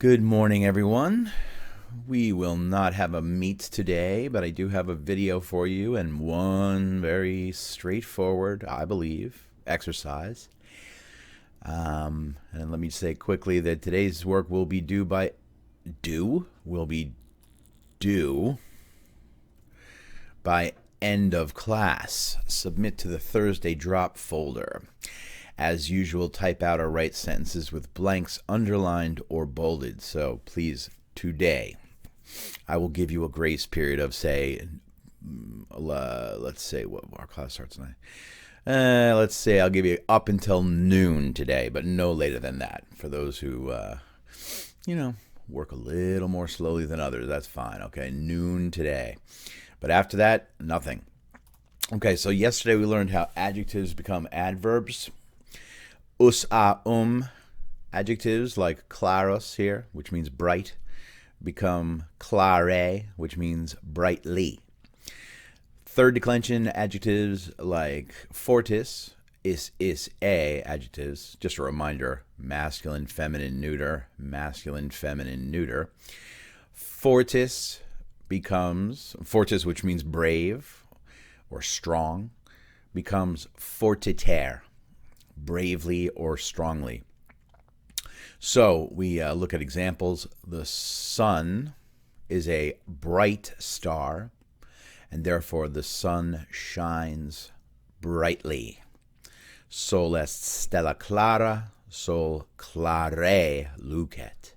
Good morning, everyone. We will not have a meet today, but I do have a video for you and one very straightforward, I believe, exercise. And let me say quickly that today's work will be due by end of class. Submit to the Thursday drop folder. As usual, type out or write sentences with blanks underlined or bolded. So please, today, I will give you a grace period of, say, let's say what our class starts tonight. Let's say I'll give you up until noon today, but no later than that. For those who, work a little more slowly than others, that's fine. Okay, noon today. But after that, nothing. Okay, so yesterday we learned how adjectives become adverbs. Us a adjectives like claros here, which means bright, become clare, which means brightly. Third declension adjectives like fortis, is a adjectives. Just a reminder, masculine, feminine, neuter, masculine, feminine, neuter. Fortis becomes, fortis, which means brave or strong, becomes fortiter, bravely or strongly. So we look at examples. The sun is a bright star, and therefore the sun shines brightly. Sol est stella clara, sol clare lucet.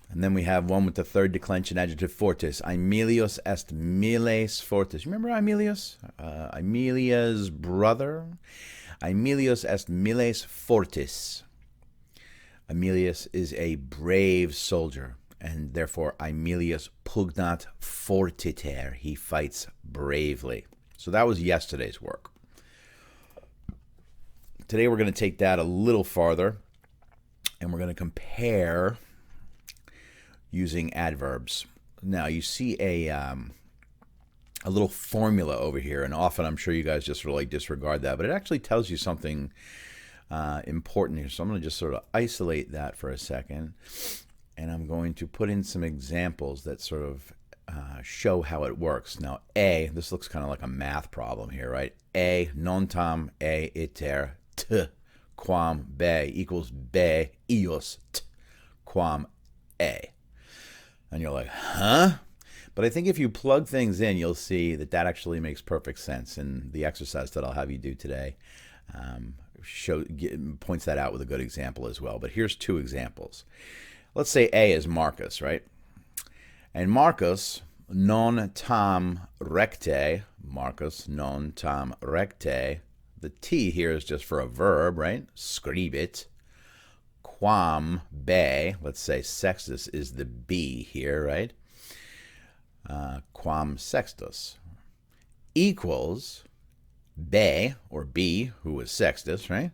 And then we have one with the third declension adjective fortis. Aemilius est miles fortis. Remember Aemilius? Aemilia's brother. Aemilius est miles fortis. Aemilius is a brave soldier, and therefore Aemilius pugnat fortiter. He fights bravely. So that was yesterday's work. Today we're going to take that a little farther, and we're going to compare using adverbs. Now you see a little formula over here, and often I'm sure you guys just really disregard that, but it actually tells you something important here. So I'm going to just sort of isolate that for a second, and I'm going to put in some examples that sort of show how it works. Now, this looks kind of like a math problem here, right? Non tam iter t quam be equals be ius t quam a. And you're like, huh? But I think if you plug things in, you'll see that that actually makes perfect sense. And the exercise that I'll have you do today points that out with a good example as well. But here's two examples. Let's say A is Marcus, right? And Marcus non tam recte, Marcus non tam recte. The T here is just for a verb, right? Scribit. Quam be, let's say sextus is the B here, right? Quam sextus equals be, or B, who was sextus, right?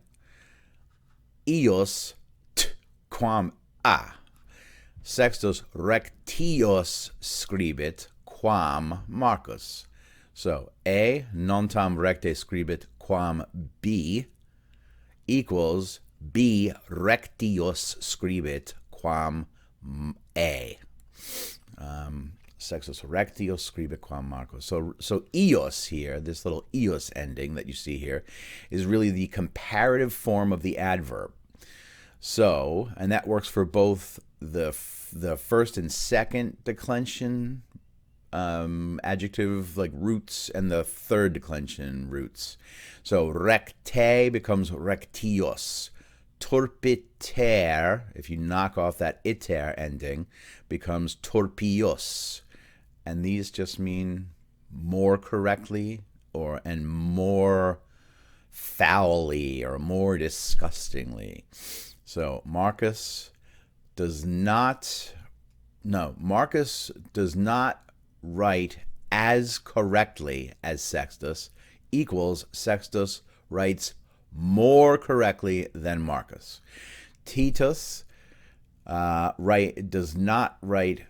Ius t quam a. Sextus rectius scribit quam Marcus. So A non tam recte scribit quam B equals B rectius scribit quam A. Sextus rectius scribit quam Marcus. So ios here, this little ios ending that you see here, is really the comparative form of the adverb. So, and that works for both the first and second declension adjective like roots and the third declension roots. So recte becomes rectius. Turpiter, if you knock off that iter ending, becomes turpius. And these just mean more correctly and more foully or more disgustingly. So Marcus does not write as correctly as Sextus equals Sextus writes more correctly than Marcus. Titus does not write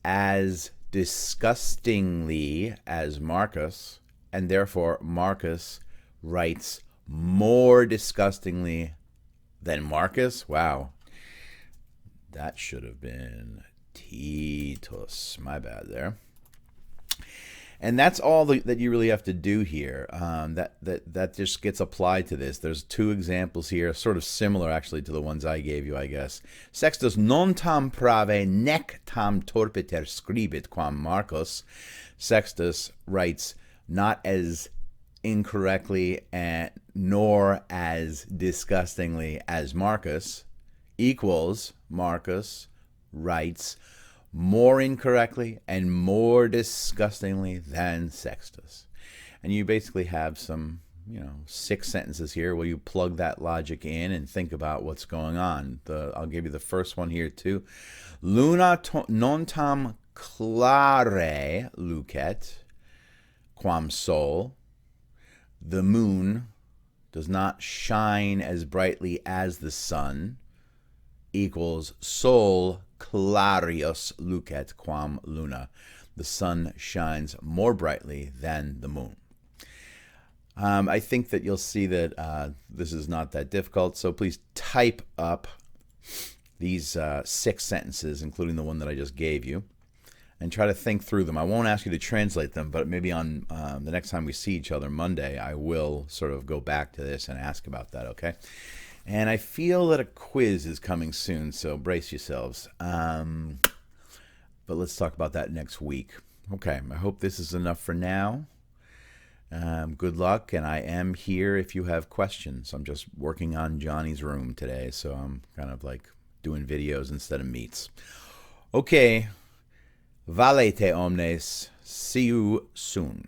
as disgustingly as Marcus, and therefore Marcus writes more disgustingly than Marcus. Wow. That should have been Titus. My bad there. And that's all that you really have to do here. That just gets applied to this. There's two examples here, sort of similar actually to the ones I gave you, I guess. Sextus non tam prave nec tam torpiter scribit quam Marcus. Sextus writes not as incorrectly nor as disgustingly as Marcus, equals Marcus writes more incorrectly and more disgustingly than Sextus. And you basically have some, 6 sentences here where you plug that logic in and think about what's going on. I'll give you the first one here too. Luna non tam clare lucet quam sol. The moon does not shine as brightly as the sun, equals sol clarius lucet quam luna. The sun shines more brightly than the moon. I think that you'll see that this is not that difficult, so please type up these 6 sentences, including the one that I just gave you, and try to think through them. I won't ask you to translate them, but maybe on the next time we see each other Monday, I will sort of go back to this and ask about that, okay? And I feel that a quiz is coming soon, so brace yourselves. But let's talk about that next week. Okay, I hope this is enough for now. Good luck, and I am here if you have questions. I'm just working on Johnny's room today, so I'm kind of like doing videos instead of meets. Okay, valete omnes. See you soon.